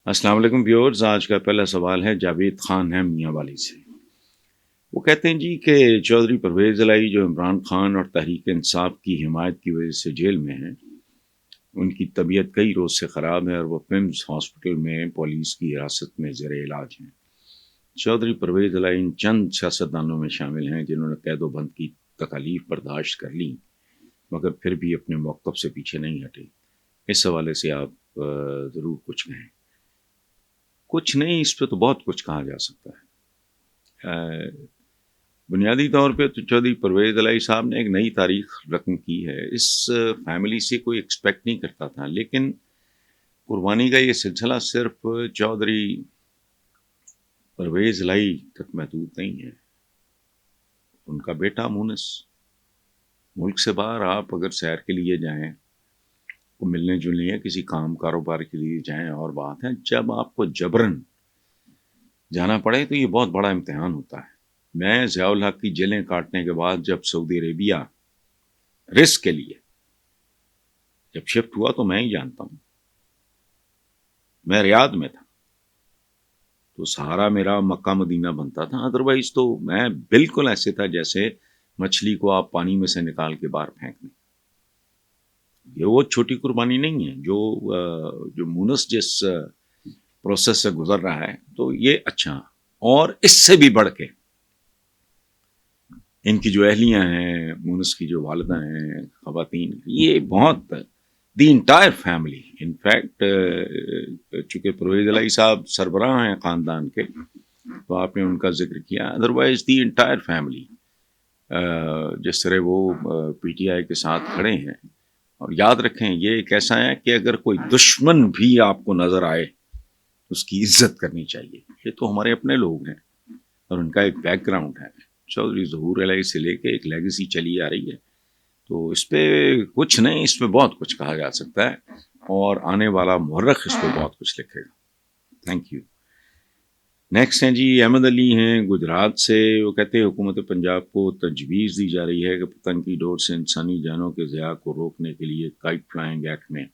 السلام علیکم ویورز، آج کا پہلا سوال ہے جاوید خان ہے میاں والی سے۔ وہ کہتے ہیں جی کہ چودھری پرویز الہی جو عمران خان اور تحریک انصاف کی حمایت کی وجہ سے جیل میں ہیں، ان کی طبیعت کئی روز سے خراب ہے اور وہ پمز ہاسپٹل میں پولیس کی حراست میں زیر علاج ہیں۔ چودھری پرویز الہی ان چند سیاستدانوں میں شامل ہیں جنہوں نے قید و بند کی تکالیف برداشت کر لی مگر پھر بھی اپنے موقف سے پیچھے نہیں ہٹے۔ اس حوالے سے آپ ضرور کچھ کہیں۔ کچھ نہیں، اس پہ تو بہت کچھ کہا جا سکتا ہے۔ بنیادی طور پہ تو چودھری پرویز الہی صاحب نے ایک نئی تاریخ رقم کی ہے۔ اس فیملی سے کوئی ایکسپیکٹ نہیں کرتا تھا، لیکن قربانی کا یہ سلسلہ صرف چودھری پرویز الہی تک محدود نہیں ہے۔ ان کا بیٹا مونس، ملک سے باہر آپ اگر سیر کے لیے جائیں، کو ملنے جلنے یا کسی کام کاروبار کے لیے جائیں اور بات ہے، جب آپ کو جبرن جانا پڑے تو یہ بہت بڑا امتحان ہوتا ہے۔ میں ضیاء الحق کی جیلیں کاٹنے کے بعد جب سعودی عربیہ رسک کے لیے جب شفٹ ہوا تو میں ہی جانتا ہوں، میں ریاض میں تھا تو سہارا میرا مکہ مدینہ بنتا تھا، ادروائز تو میں بالکل ایسے تھا جیسے مچھلی کو آپ پانی میں سے نکال کے باہر پھینک دیں۔ یہ وہ چھوٹی قربانی نہیں ہے جو مونس جس پروسیس سے گزر رہا ہے، تو یہ اچھا، اور اس سے بھی بڑھ کے ان کی جو اہلیاں ہیں، مونس کی جو والدہ ہیں، خواتین، یہ بہت the entire family, in fact چونکہ پرویز الہی صاحب سربراہ ہیں خاندان کے تو آپ نے ان کا ذکر کیا، ادروائز دی انٹائر فیملی جس طرح وہ پی ٹی آئی کے ساتھ کھڑے ہیں۔ اور یاد رکھیں یہ ایک ایسا ہے کہ اگر کوئی دشمن بھی آپ کو نظر آئے اس کی عزت کرنی چاہیے، یہ تو ہمارے اپنے لوگ ہیں اور ان کا ایک بیک گراؤنڈ ہے۔ چودھری ظہور الہی سے لے کے ایک لیگیسی چلی آ رہی ہے، تو اس پہ کچھ نہیں، اس پہ بہت کچھ کہا جا سکتا ہے اور آنے والا مورخ اس پہ بہت کچھ لکھے گا۔ Thank you. نیکسٹ ہیں جی احمد علی ہیں گجرات سے۔ وہ کہتے ہیں حکومت پنجاب کو تجویز دی جا رہی ہے کہ پتنگ کی ڈور سے انسانی جانوں کے ضیاع کو روکنے کے لیے کائٹ فلائنگ ایکٹ میں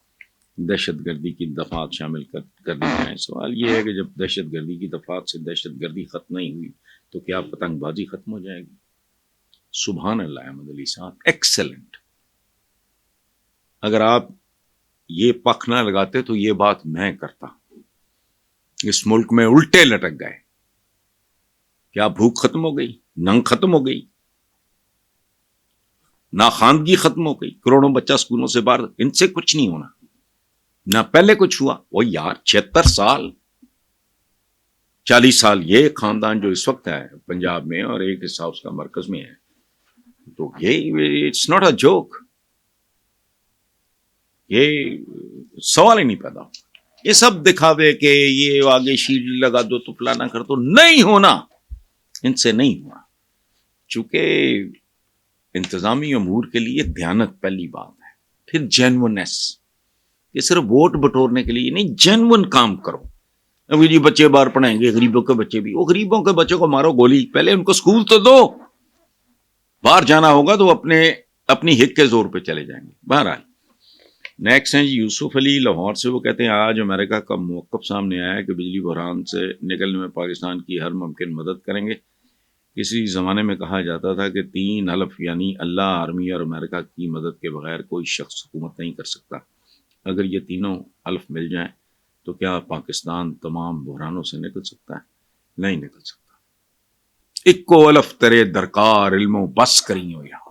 دہشت گردی کی دفعات شامل کر دی جائیں۔ سوال یہ ہے کہ جب دہشت گردی کی دفعات سے دہشت گردی ختم نہیں ہوئی تو کیا پتنگ بازی ختم ہو جائے گی؟ سبحان اللہ احمد علی صاحب، ایکسلنٹ۔ اگر آپ یہ پک نہ لگاتے تو یہ بات میں کرتا۔ اس ملک میں الٹے لٹک گئے، کیا بھوک ختم ہو گئی؟ ننگ ختم ہو گئی؟ ناخواندگی ختم ہو گئی؟ کروڑوں بچہ اسکولوں سے باہر، ان سے کچھ نہیں ہونا، نہ پہلے کچھ ہوا۔ وہ یار 76 سال 40 سال یہ خاندان جو اس وقت ہے پنجاب میں اور ایک حصہ اس کا مرکز میں ہے، تو یہ اٹس ناٹ اے جوک، یہ سوال ہی نہیں پیدا۔ یہ سب دکھاوے کہ یہ آگے شیلڈ لگا دو تو فلانا کر دو، نہیں ہونا، ان سے نہیں ہونا۔ چونکہ انتظامی امور کے لیے دیانت پہلی بات ہے، پھر جینونیس، یہ صرف ووٹ بٹورنے کے لیے نہیں، جینون کام کرو۔ ابھی جی بچے باہر پڑھیں گے، غریبوں کے بچے بھی، وہ غریبوں کے بچوں کو مارو گولی، پہلے ان کو سکول تو دو، باہر جانا ہوگا تو اپنی ہک کے زور پہ چلے جائیں گے۔ بہرحال نیکسٹ ہیں جی یوسف علی لاہور سے۔ وہ کہتے ہیں آج امریکہ کا موقف سامنے آیا ہے کہ بجلی بحران سے نکلنے میں پاکستان کی ہر ممکن مدد کریں گے۔ کسی زمانے میں کہا جاتا تھا کہ 3 الف یعنی اللہ، آرمی اور امریکہ کی مدد کے بغیر کوئی شخص حکومت نہیں کر سکتا۔ اگر یہ تینوں الف مل جائیں تو کیا پاکستان تمام بحرانوں سے نکل سکتا ہے؟ نہیں نکل سکتا۔ اکو الف ترے درکار علم و بس کری ہو یار،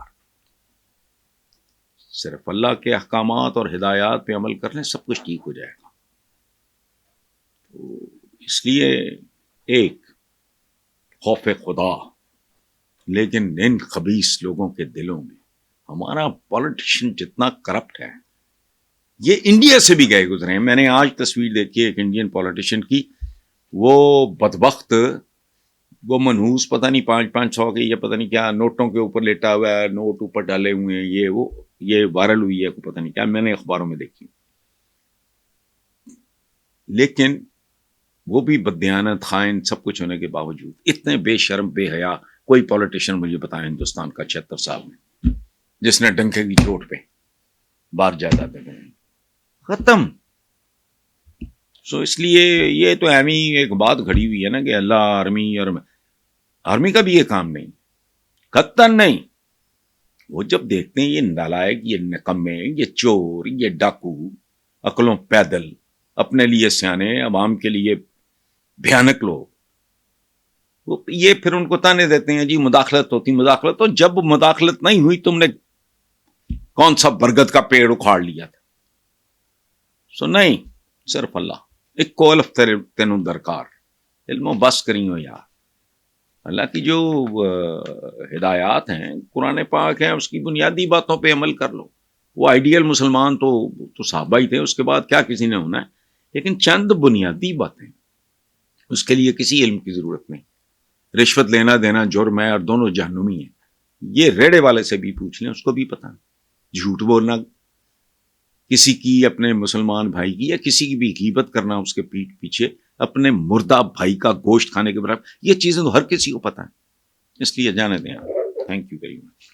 صرف اللہ کے احکامات اور ہدایات پہ عمل کر لیں، سب کچھ ٹھیک ہو جائے گا۔ تو اس لیے ایک خوف خدا، لیکن ان خبیث لوگوں کے دلوں میں ہمارا پولیٹیشین جتنا کرپٹ ہے، یہ انڈیا سے بھی گئے گزرے ہیں۔ میں نے آج تصویر دیکھی ہے ایک انڈین پولیٹیشین کی، وہ بدبخت، وہ منحوس پتہ نہیں 500 کے یا پتہ نہیں کیا نوٹوں کے اوپر لیٹا ہوا ہے، نوٹ اوپر ڈالے ہوئے ہیں، یہ وائرل ہوئی ہے، پتہ نہیں کیا، میں نے اخباروں میں دیکھی۔ لیکن وہ بھی بددیانت، خائن، سب کچھ ہونے کے باوجود اتنے بے شرم بے حیا کوئی پولیٹیشین مجھے بتائیں ہندوستان کا 76 سال میں جس نے ڈنکے کی چوٹ پہ باہر جائیدادیں ختم۔ سو اس لیے یہ تو اہمی ایک بات گھڑی ہوئی ہے نا کہ اللہ آرمی اور آرمی کا بھی یہ کام نہیں، قطعاً نہیں. وہ جب دیکھتے ہیں یہ نالائق، یہ نکمے، یہ چور، یہ ڈاکو، عقلوں پیدل، اپنے لیے سیانے، عوام کے لیے بھیانک لوگ، وہ یہ پھر ان کو تانے دیتے ہیں جی مداخلت ہوتی، مداخلت. تو جب مداخلت نہیں ہوئی تم نے کون سا برگد کا پیڑ اکھاڑ لیا تھا؟ سو نہیں، صرف اللہ ایک کولف تینوں درکار علم و بس کری ہو یار. اللہ کی جو ہدایات ہیں قرآن پاک ہیں، اس کی بنیادی باتوں پہ عمل کر لو. وہ آئیڈیل مسلمان تو صحابہ ہی تھے، اس کے بعد کیا کسی نے ہونا ہے، لیکن چند بنیادی باتیں، اس کے لیے کسی علم کی ضرورت نہیں. رشوت لینا دینا جرم ہے اور دونوں جہنمی ہیں، یہ ریڑے والے سے بھی پوچھ لیں، اس کو بھی پتہ. جھوٹ بولنا کسی کی، اپنے مسلمان بھائی کی، یا کسی کی بھی غیبت کرنا اس کے پیٹھ پیچھے، اپنے مردہ بھائی کا گوشت کھانے کے برابر، یہ چیزیں تو ہر کسی کو پتہ ہے. اس لیے جانے دیں. Thank you very much.